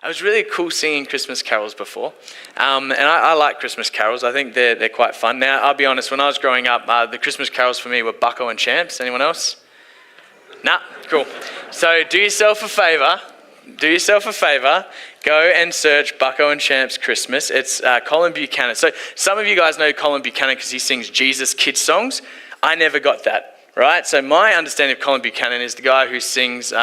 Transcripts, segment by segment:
It was really cool singing Christmas carols before, and I like Christmas carols. I think they're quite fun. Now, I'll be honest, when I was growing up, the Christmas carols for me were Bucko and Champs. Anyone else? Nah, cool. So do yourself a favour, go and search Bucko and Champs Christmas. It's Colin Buchanan. So some of you guys know Colin Buchanan because he sings Jesus kids songs. I never got that, right? So my understanding of Colin Buchanan is the guy who sings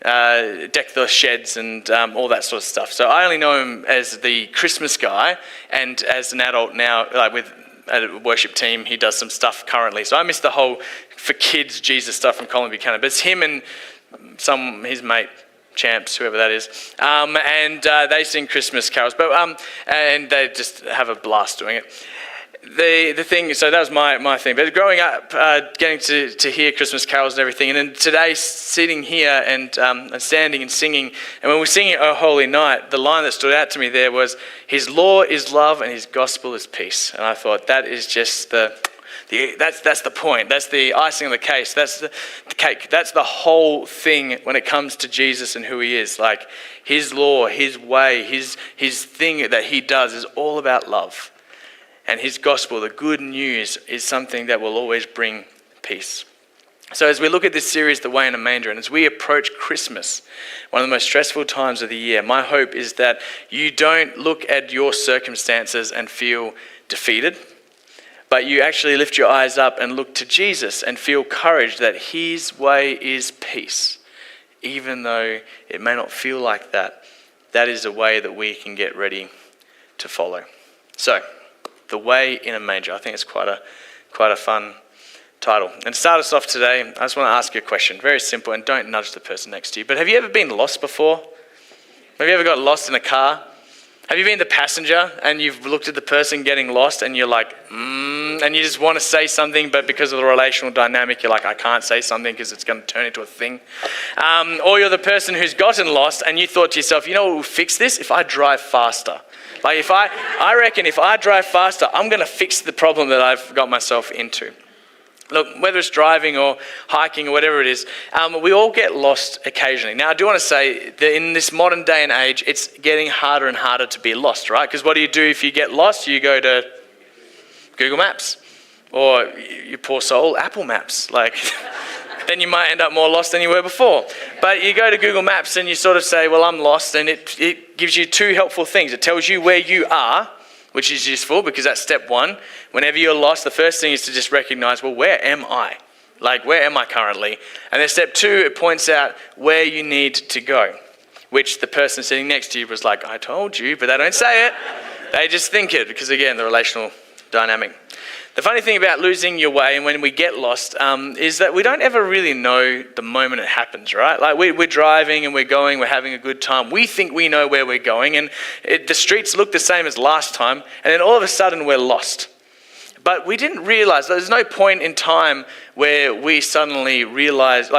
Deck the Sheds and all that sort of stuff. So I only know him as the Christmas guy, and as an adult now, like with a worship team, he does some stuff currently. So I miss the whole for kids Jesus stuff from Colin Buchanan. But it's him and his mate, Champs, whoever that is, and they sing Christmas carols. But and they just have a blast doing it. The thing, so that was my thing. But growing up, getting to hear Christmas carols and everything, and then today sitting here and standing and singing, and when we're singing "O Holy Night," the line that stood out to me there was, "His law is love and His gospel is peace." And I thought that is just that's the point. That's the icing on the cake. That's the cake. That's the whole thing when it comes to Jesus and who He is. Like His law, His way, His thing that He does is all about love. And His gospel, the good news, is something that will always bring peace. So as we look at this series, The Way in a Manger, and as we approach Christmas, one of the most stressful times of the year, my hope is that you don't look at your circumstances and feel defeated, but you actually lift your eyes up and look to Jesus and feel courage that His way is peace. Even though it may not feel like that, that is a way that we can get ready to follow. So, The Way in a Manger. I think it's quite a fun title. And to start us off today, I just want to ask you a question. Very simple, and don't nudge the person next to you. But have you ever been lost before? Have you ever got lost in a car? Have you been the passenger and you've looked at the person getting lost and you're like, and you just want to say something, but because of the relational dynamic, you're like, I can't say something because it's going to turn into a thing. Or you're the person who's gotten lost and you thought to yourself, you know what will fix this? If I drive faster. Like I reckon if I drive faster, I'm going to fix the problem that I've got myself into. Look, whether it's driving or hiking or whatever it is, we all get lost occasionally. Now, I do want to say that in this modern day and age, it's getting harder and harder to be lost, right? Because what do you do if you get lost? You go to Google Maps, or you poor soul, Apple Maps. Like, then you might end up more lost than you were before. But you go to Google Maps and you sort of say, well, I'm lost, and it gives you two helpful things. It tells you where you are, which is useful because that's step one. Whenever you're lost, the first thing is to just recognize, well, where am I? Like, where am I currently? And then step two, it points out where you need to go, which the person sitting next to you was like, I told you, but they don't say it. They just think it because, again, the relational dynamic. The funny thing about losing your way and when we get lost is that we don't ever really know the moment it happens, right? Like we're driving and we're having a good time. We think we know where we're going and the streets look the same as last time, and then all of a sudden we're lost. But we didn't realize, there's no point in time where we suddenly realized,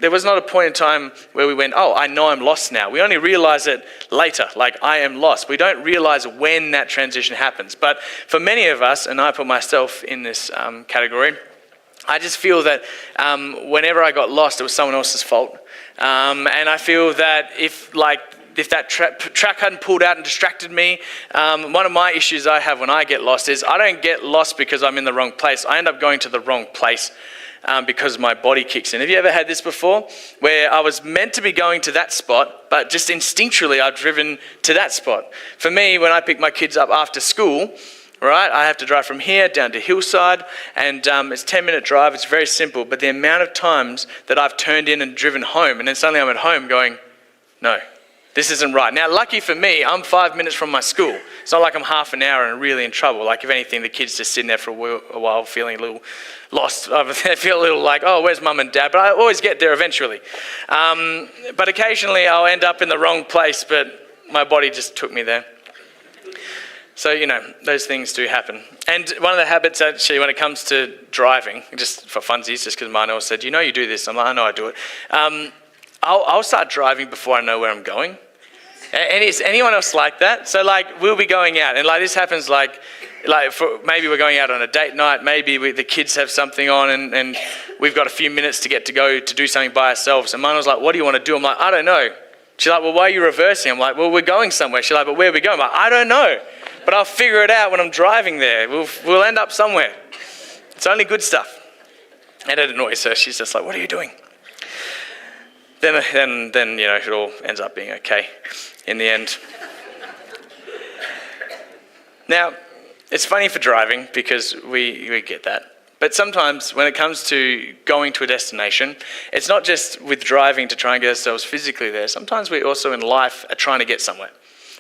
there was not a point in time where we went, oh, I know I'm lost now. We only realize it later, like I am lost. We don't realize when that transition happens. But for many of us, and I put myself in this category, I just feel that whenever I got lost, it was someone else's fault. And I feel that if that track hadn't pulled out and distracted me, one of my issues I have when I get lost is I don't get lost because I'm in the wrong place. I end up going to the wrong place. Because my body kicks in. Have you ever had this before? Where I was meant to be going to that spot, but just instinctually I've driven to that spot. For me, when I pick my kids up after school, right, I have to drive from here down to Hillside, and it's a 10-minute drive. It's very simple, but the amount of times that I've turned in and driven home, and then suddenly I'm at home going, no, this isn't right. Now, lucky for me, I'm 5 minutes from my school. It's not like I'm half an hour and really in trouble. Like, if anything, the kids just sitting there for a while feeling a little lost. They feel a little like, oh, where's mum and dad? But I always get there eventually. But occasionally I'll end up in the wrong place, but my body just took me there. So, those things do happen. And one of the habits, actually, when it comes to driving, just for funsies, just because mine always said, you do this. I'm like, I know I do it. I'll start driving before I know where I'm going. And is anyone else like that? So we'll be going out and this happens maybe we're going out on a date night, maybe the kids have something on and we've got a few minutes to get to go to do something by ourselves. And mine was like, what do you want to do? I'm like, I don't know. She's like, well, why are you reversing? I'm like, well, we're going somewhere. She's like, but where are we going? I'm like, I don't know, but I'll figure it out when I'm driving there. We'll end up somewhere. It's only good stuff. And it annoys her. She's just like, what are you doing? Then it all ends up being okay in the end. Now, it's funny for driving because we get that. But sometimes when it comes to going to a destination, it's not just with driving to try and get ourselves physically there. Sometimes we also in life are trying to get somewhere.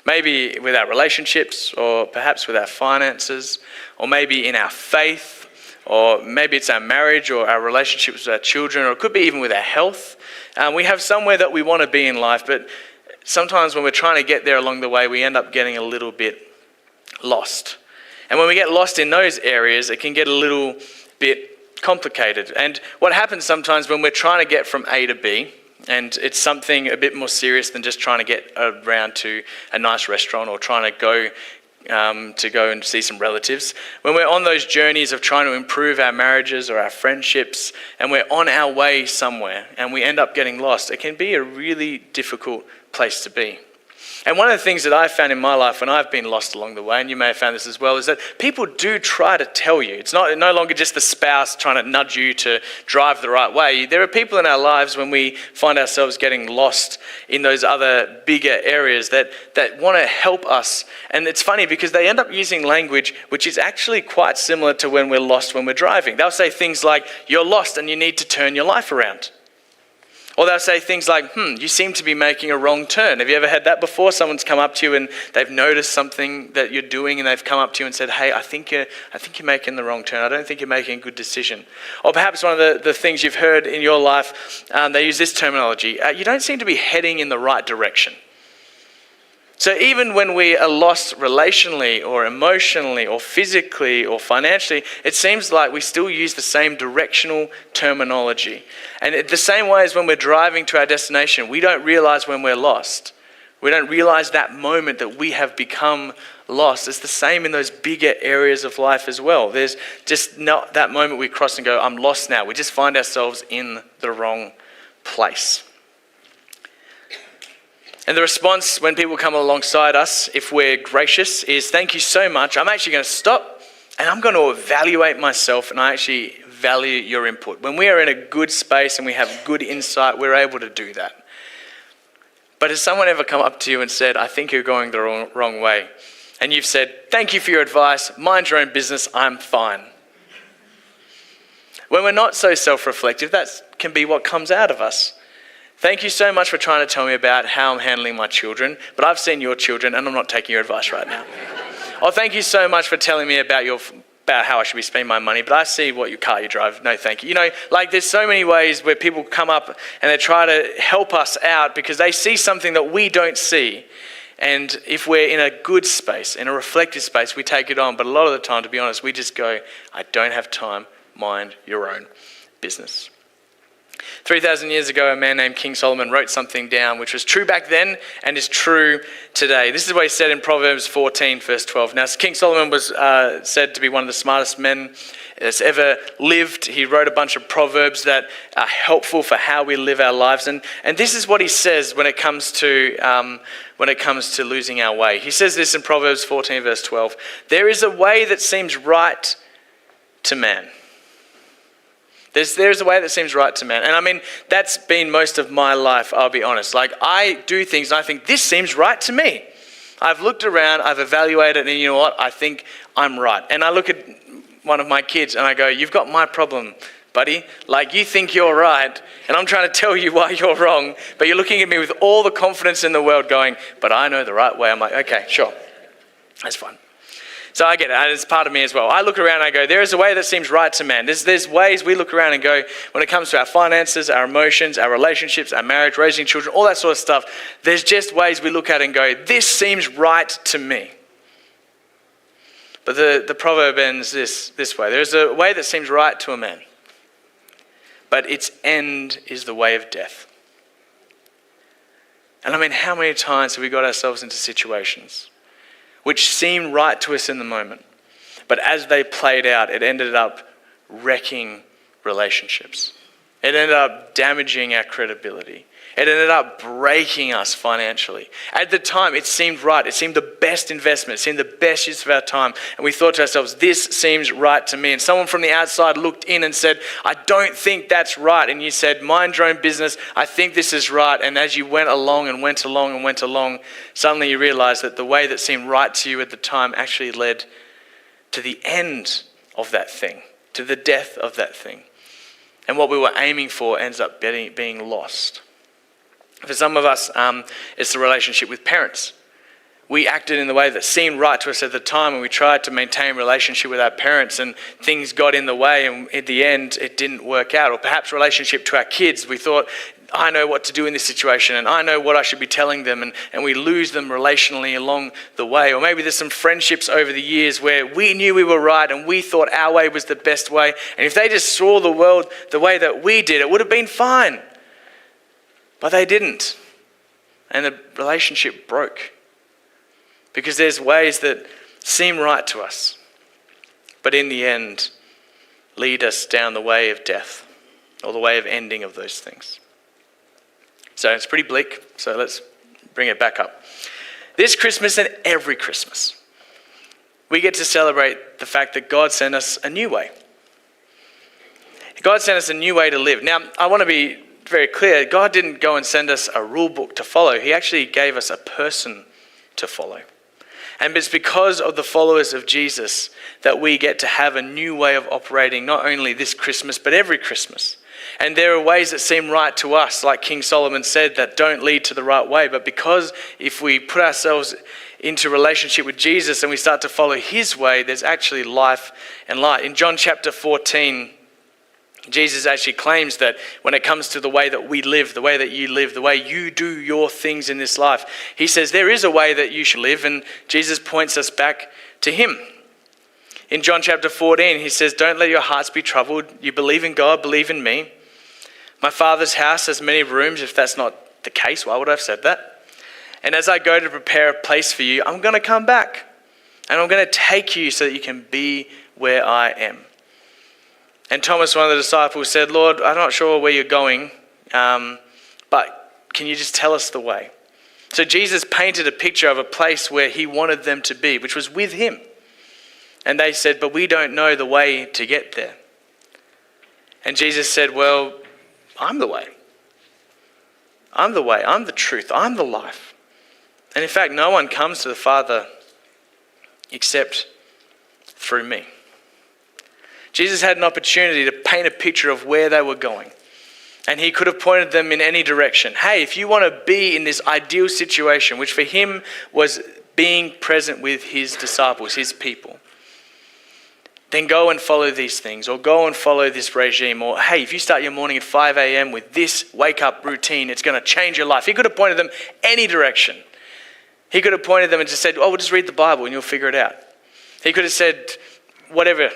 Maybe with our relationships, or perhaps with our finances, or maybe in our faith, or maybe it's our marriage or our relationships with our children, or it could be even with our health. We have somewhere that we want to be in life, but sometimes when we're trying to get there along the way, we end up getting a little bit lost. And when we get lost in those areas, it can get a little bit complicated. And what happens sometimes when we're trying to get from A to B, and it's something a bit more serious than just trying to get around to a nice restaurant or trying to go and see some relatives. When we're on those journeys of trying to improve our marriages or our friendships, and we're on our way somewhere and we end up getting lost, it can be a really difficult place to be. And one of the things that I've found in my life when I've been lost along the way, and you may have found this as well, is that people do try to tell you. It's no longer just the spouse trying to nudge you to drive the right way. There are people in our lives when we find ourselves getting lost in those other bigger areas that want to help us. And it's funny because they end up using language which is actually quite similar to when we're lost when we're driving. They'll say things like, you're lost and you need to turn your life around. Or they'll say things like, you seem to be making a wrong turn. Have you ever had that before? Someone's come up to you and they've noticed something that you're doing and they've come up to you and said, hey, I think you're making the wrong turn. I don't think you're making a good decision. Or perhaps one of the things you've heard in your life, they use this terminology. You don't seem to be heading in the right direction. So even when we are lost relationally or emotionally or physically or financially, it seems like we still use the same directional terminology. And the same way as when we're driving to our destination, we don't realize when we're lost. We don't realize that moment that we have become lost. It's the same in those bigger areas of life as well. There's just not that moment we cross and go, I'm lost now. We just find ourselves in the wrong place. And the response when people come alongside us, if we're gracious, is thank you so much. I'm actually going to stop and I'm going to evaluate myself, and I actually value your input. When we are in a good space and we have good insight, we're able to do that. But has someone ever come up to you and said, I think you're going the wrong way? And you've said, thank you for your advice. Mind your own business. I'm fine. When we're not so self-reflective, that can be what comes out of us. Thank you so much for trying to tell me about how I'm handling my children, but I've seen your children and I'm not taking your advice right now. Oh, thank you so much for telling me about how I should be spending my money, but I see what your car you drive. No, thank you. There's so many ways where people come up and they try to help us out because they see something that we don't see. And if we're in a good space, in a reflective space, we take it on. But a lot of the time, to be honest, we just go, I don't have time, mind your own business. 3,000 years ago, a man named King Solomon wrote something down which was true back then and is true today. This is what he said in Proverbs 14, verse 12. Now, King Solomon was said to be one of the smartest men that's ever lived. He wrote a bunch of proverbs that are helpful for how we live our lives. And this is what he says when it comes to losing our way. He says this in Proverbs 14, verse 12. There is a way that seems right to man. There's a way that seems right to man. And I mean, that's been most of my life, I'll be honest. I do things and I think, this seems right to me. I've looked around, I've evaluated, and you know what? I think I'm right. And I look at one of my kids and I go, you've got my problem, buddy. You think you're right, and I'm trying to tell you why you're wrong, but you're looking at me with all the confidence in the world going, but I know the right way. I'm like, okay, sure. That's fine. So I get it, and it's part of me as well. I look around and I go, there is a way that seems right to man. There's ways we look around and go, when it comes to our finances, our emotions, our relationships, our marriage, raising children, all that sort of stuff, there's just ways we look at it and go, this seems right to me. But the proverb ends this way. There's a way that seems right to a man, but its end is the way of death. And I mean, how many times have we got ourselves into situations which seemed right to us in the moment, but as they played out, it ended up wrecking relationships. It ended up damaging our credibility. It ended up breaking us financially. At the time, it seemed right. It seemed the best investment. It seemed the best use of our time. And we thought to ourselves, this seems right to me. And someone from the outside looked in and said, I don't think that's right. And you said, mind your own business. I think this is right. And as you went along and went along and went along, suddenly you realized that the way that seemed right to you at the time actually led to the end of that thing, to the death of that thing. And what we were aiming for ends up being lost. For some of us, it's the relationship with parents. We acted in the way that seemed right to us at the time, and we tried to maintain a relationship with our parents, and things got in the way, and at the end, it didn't work out. Or perhaps relationship to our kids. We thought, I know what to do in this situation, and I know what I should be telling them, and we lose them relationally along the way. Or maybe there's some friendships over the years where we knew we were right, and we thought our way was the best way, and if they just saw the world the way that we did, it would have been fine. But they didn't. And the relationship broke. Because there's ways that seem right to us, but in the end lead us down the way of death, or the way of ending of those things. So it's pretty bleak, so let's bring it back up. This Christmas and every Christmas, we get to celebrate the fact that God sent us a new way. God sent us a new way to live. Now, I want to be very clear, God didn't go and send us a rule book to follow. He actually gave us a person to follow. And it's because of the followers of Jesus that we get to have a new way of operating, not only this Christmas, but every Christmas. And there are ways that seem right to us, like King Solomon said, that don't lead to the right way. But because if we put ourselves into relationship with Jesus and we start to follow his way, there's actually life and light. In John chapter 14, Jesus actually claims that when it comes to the way that we live, the way that you live, the way you do your things in this life, he says there is a way that you should live, and Jesus points us back to him. In John chapter 14, he says, don't let your hearts be troubled. You believe in God, believe in me. My Father's house has many rooms. If that's not the case, why would I have said that? And as I go to prepare a place for you, I'm going to come back, and I'm going to take you so that you can be where I am. And Thomas, one of the disciples, said, Lord, I'm not sure where you're going, but can you just tell us the way? So Jesus painted a picture of a place where he wanted them to be, which was with him. And they said, but we don't know the way to get there. And Jesus said, well, I'm the way. I'm the way. I'm the truth. I'm the life. And in fact, no one comes to the Father except through me. Jesus had an opportunity to paint a picture of where they were going. And he could have pointed them in any direction. Hey, if you want to be in this ideal situation, which for him was being present with his disciples, his people, then go and follow these things, or go and follow this regime, or hey, if you start your morning at 5 a.m. with this wake-up routine, it's going to change your life. He could have pointed them any direction. He could have pointed them and just said, oh, we'll just read the Bible and you'll figure it out. He could have said whatever.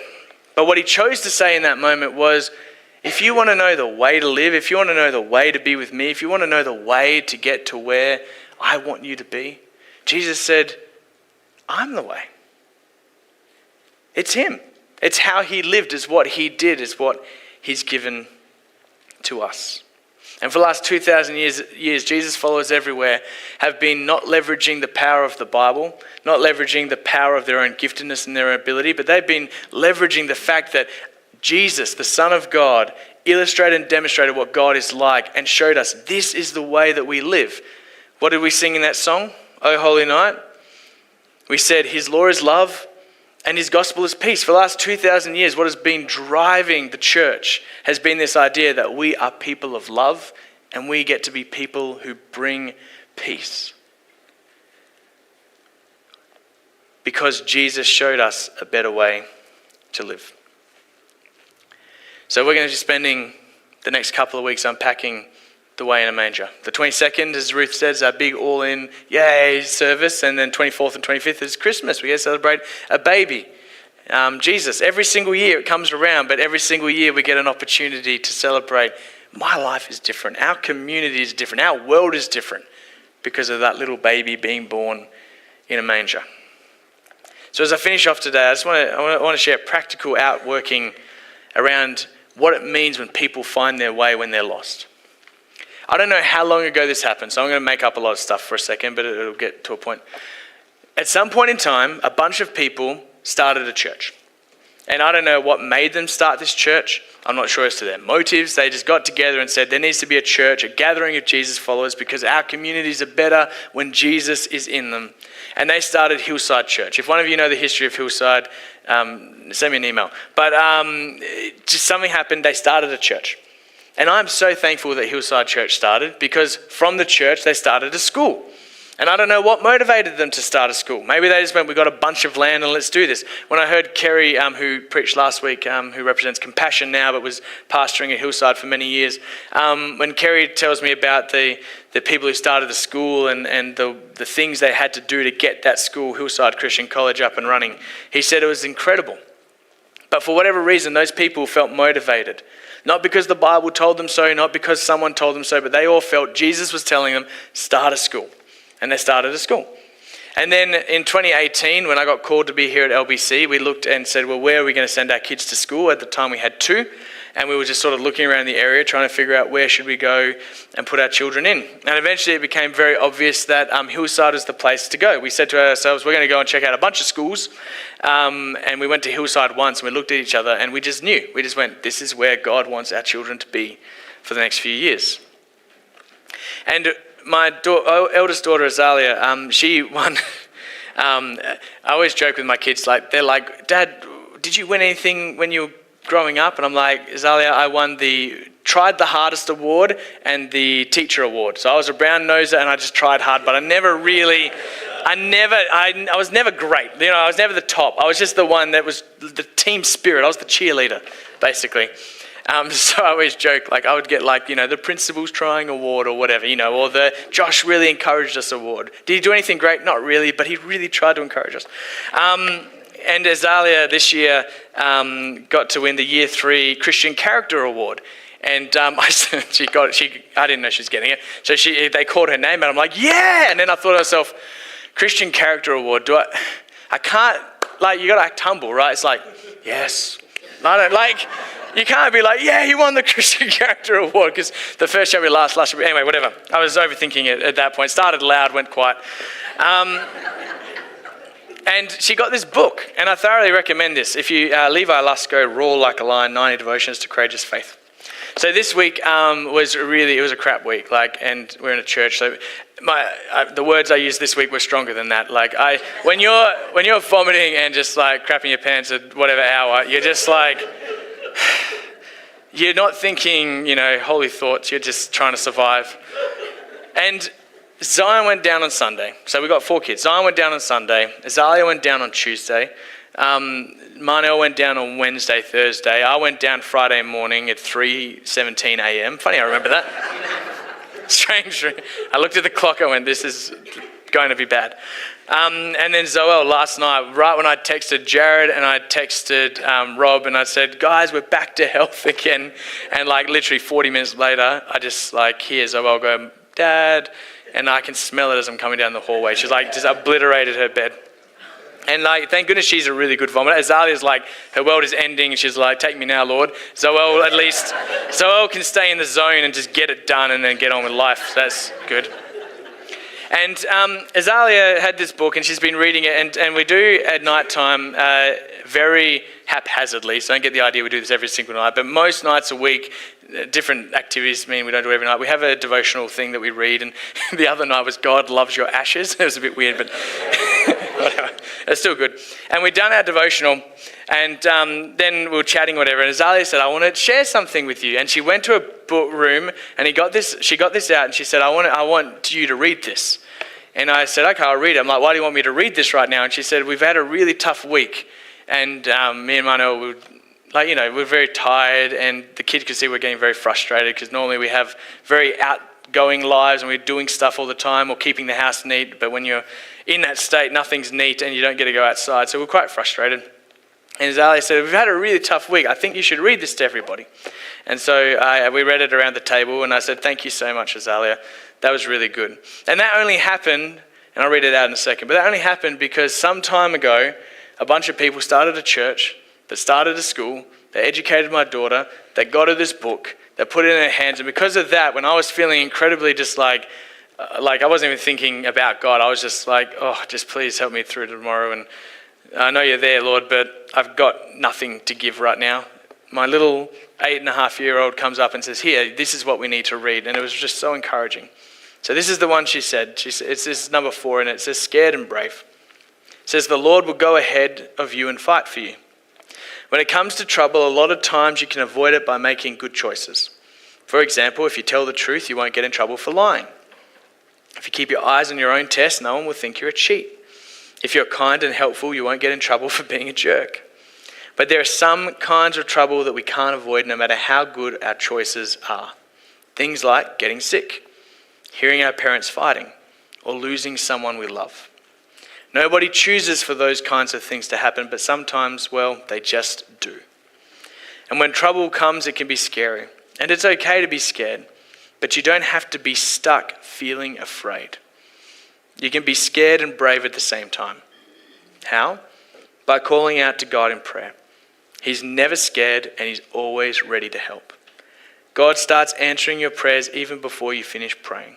But what he chose to say in that moment was, if you want to know the way to live, if you want to know the way to be with me, if you want to know the way to get to where I want you to be, Jesus said, I'm the way. It's him. It's how he lived, it's what he did, it's what he's given to us. And for the last 2,000 years, Jesus' followers everywhere have been not leveraging the power of the Bible, not leveraging the power of their own giftedness and their ability, but they've been leveraging the fact that Jesus, the Son of God, illustrated and demonstrated what God is like and showed us this is the way that we live. What did we sing in that song, O Holy Night? We said, his law is love and his gospel is peace. For the last 2,000 years, what has been driving the church has been this idea that we are people of love and we get to be people who bring peace. Because Jesus showed us a better way to live. So we're going to be spending the next couple of weeks unpacking the way in a manger. The 22nd, as Ruth says, our big all-in yay service, and then 24th and 25th is Christmas. We get to celebrate a baby, Jesus. Every single year it comes around, but every single year we get an opportunity to celebrate. My life is different. Our community is different. Our world is different because of that little baby being born in a manger. So as I finish off today, I want to share practical outworking around what it means when people find their way when they're lost. I don't know how long ago this happened, so I'm going to make up a lot of stuff for a second, but it'll get to a point. At some point in time, a bunch of people started a church. And I don't know what made them start this church. I'm not sure as to their motives. They just got together and said there needs to be a church, a gathering of Jesus followers, because our communities are better when Jesus is in them. And they started Hillside Church. If one of you know the history of Hillside, send me an email. But just something happened. They started a church. And I'm so thankful that Hillside Church started, because from the church they started a school. And I don't know what motivated them to start a school. Maybe they just went, we've got a bunch of land and let's do this. When I heard Kerry, who preached last week, who represents Compassion now, but was pastoring at Hillside for many years, when Kerry tells me about the people who started the school and the things they had to do to get that school, Hillside Christian College, up and running, he said it was incredible. But for whatever reason, those people felt motivated. Not because the Bible told them so, not because someone told them so, but they all felt Jesus was telling them, start a school. And they started a school. And then in 2018, when I got called to be here at LBC, we looked and said, well, where are we going to send our kids to school? At the time we had 2. And we were just sort of looking around the area, trying to figure out where should we go and put our children in. And eventually it became very obvious that Hillside is the place to go. We said to ourselves, we're going to go and check out a bunch of schools. And we went to Hillside once and we looked at each other and we just knew. We just went, this is where God wants our children to be for the next few years. And my eldest daughter, Azalea, she won. I always joke with my kids, they're like, Dad, did you win anything when you were growing up? And I'm like, Azalea, I won the Tried the Hardest award and the Teacher award. So I was a brown noser and I just tried hard, but I was never great. I was never the top. I was just the one that was the team spirit. I was the cheerleader, basically. So I always joke, I would get the Principal's Trying Award or whatever, or the Josh really encouraged us award. Did he do anything great? Not really, but he really tried to encourage us. And Azalea this year got to win the Year 3 Christian Character Award. And I didn't know she was getting it. So they called her name and I'm like, yeah! And then I thought to myself, Christian Character Award, I can't, you got to act humble, right? It's like, yes. I don't you can't be like, yeah, he won the Christian Character Award, because the first shall be last shall be... Anyway, whatever. I was overthinking it at that point. Started loud, went quiet. And she got this book, and I thoroughly recommend this. If you, Levi Lusko, Roar Like a Lion, 90 Devotions to Courageous Faith. So this week was a crap week, and we're in a church, so the words I used this week were stronger than that. When you're vomiting and just crapping your pants at whatever hour, you're just you're not thinking, holy thoughts, you're just trying to survive. And Zion went down on Sunday. So we got 4 kids. Zion went down on Sunday. Azalea went down on Tuesday. Marnell went down on Wednesday, Thursday. I went down Friday morning at 3:17 a.m. Funny, I remember that. Strange. I looked at the clock, I went, this is going to be bad. And then Zoel last night, right when I texted Jared and I texted Rob and I said, guys, we're back to health again. And literally 40 minutes later, I just hear Zoel go, Dad, and I can smell it as I'm coming down the hallway. She's just obliterated her bed. And thank goodness she's a really good vomiter. Azalea's her world is ending and she's take me now, Lord. Zoel can stay in the zone and just get it done and then get on with life. So that's good. And Azalea had this book and she's been reading it, and we do at night time very haphazardly, so don't get the idea we do this every single night, but most nights a week, different activities mean we don't do it every night. We have a devotional thing that we read, and the other night was God Loves Your Ashes. It was a bit weird, but whatever. It's still good. And we'd done our devotional, and then we were chatting, whatever, and Azalea said, I want to share something with you. And she went to a book room, and she got this out, and she said, I want you to read this. And I said, okay, I'll read it. I'm like, why do you want me to read this right now? And she said, we've had a really tough week. And me and Mano, we're very tired, and the kids could see we're getting very frustrated because normally we have very outgoing lives and we're doing stuff all the time or keeping the house neat. But when you're in that state, nothing's neat and you don't get to go outside. So we're quite frustrated. And Azalea said, we've had a really tough week. I think you should read this to everybody. And so we read it around the table, and I said, thank you so much, Azalea. That was really good. And that only happened, and I'll read it out in a second, but that only happened because some time ago, a bunch of people started a church, that started a school, they educated my daughter, they got her this book, They put it in her hands. And because of that, when I was feeling incredibly just like I wasn't even thinking about God. I was just like, oh, just please help me through tomorrow. And I know you're there, Lord, but I've got nothing to give right now. My little 8.5-year-old comes up and says, here, this is what we need to read. And it was just so encouraging. So this is the one she said. This is number 4, and it says, scared and brave. It says, the Lord will go ahead of you and fight for you. When it comes to trouble, a lot of times you can avoid it by making good choices. For example, if you tell the truth, you won't get in trouble for lying. If you keep your eyes on your own test, no one will think you're a cheat. If you're kind and helpful, you won't get in trouble for being a jerk. But there are some kinds of trouble that we can't avoid no matter how good our choices are. Things like getting sick, hearing our parents fighting, or losing someone we love. Nobody chooses for those kinds of things to happen, but sometimes, well, they just do. And when trouble comes, it can be scary. And it's okay to be scared, but you don't have to be stuck feeling afraid. You can be scared and brave at the same time. How? By calling out to God in prayer. He's never scared and he's always ready to help. God starts answering your prayers even before you finish praying.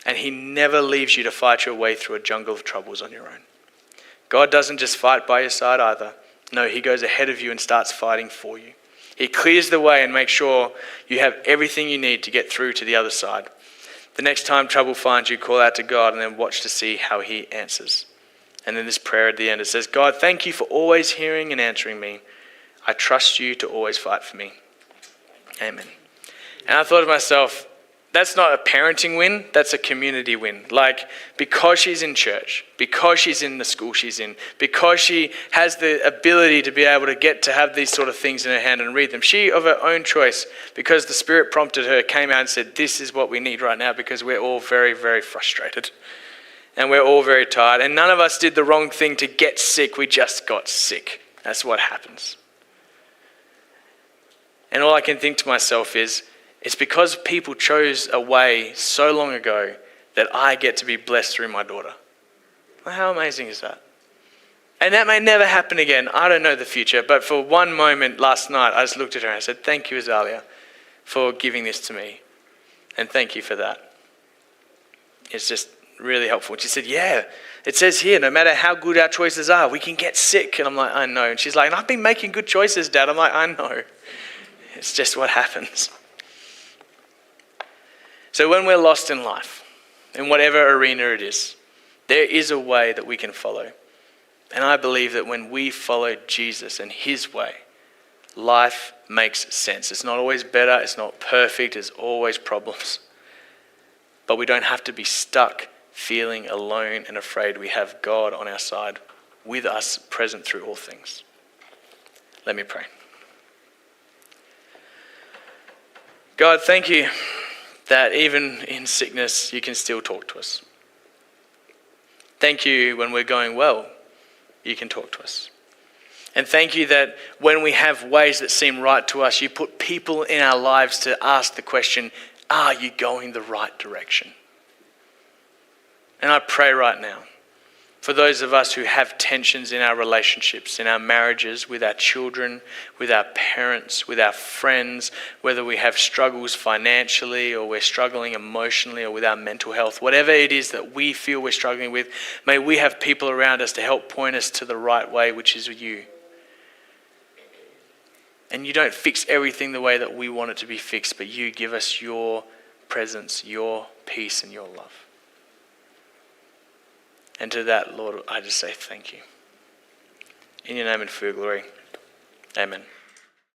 And he never leaves you to fight your way through a jungle of troubles on your own. God doesn't just fight by your side either. No, he goes ahead of you and starts fighting for you. He clears the way and makes sure you have everything you need to get through to the other side. The next time trouble finds you, call out to God and then watch to see how he answers. And then this prayer at the end, it says, God, thank you for always hearing and answering me. I trust you to always fight for me. Amen. And I thought to myself, that's not a parenting win, that's a community win. Like, because she's in church, because she's in the school she's in, because she has the ability to be able to get to have these sort of things in her hand and read them, she, of her own choice, because the Spirit prompted her, came out and said, this is what we need right now because we're all very, very frustrated. And we're all very tired. And none of us did the wrong thing to get sick, we just got sick. That's what happens. And all I can think to myself is, it's because people chose a way so long ago that I get to be blessed through my daughter. Well, how amazing is that? And that may never happen again. I don't know the future. But for one moment last night, I just looked at her and I said, thank you, Azalia, for giving this to me. And thank you for that. It's just really helpful. And she said, yeah, it says here, no matter how good our choices are, we can get sick. And I'm like, I know. And she's like, I've been making good choices, Dad. I'm like, I know. It's just what happens. So when we're lost in life, in whatever arena it is, there is a way that we can follow. And I believe that when we follow Jesus and his way, life makes sense. It's not always better, it's not perfect, there's always problems. But we don't have to be stuck feeling alone and afraid. We have God on our side, with us, present through all things. Let me pray. God, thank you that even in sickness, you can still talk to us. Thank you when we're going well, you can talk to us. And thank you that when we have ways that seem right to us, you put people in our lives to ask the question, are you going the right direction? And I pray right now, for those of us who have tensions in our relationships, in our marriages, with our children, with our parents, with our friends, whether we have struggles financially or we're struggling emotionally or with our mental health, whatever it is that we feel we're struggling with, may we have people around us to help point us to the right way, which is you. And you don't fix everything the way that we want it to be fixed, but you give us your presence, your peace and your love. And to that, Lord, I just say thank you. In your name and for your glory. Amen.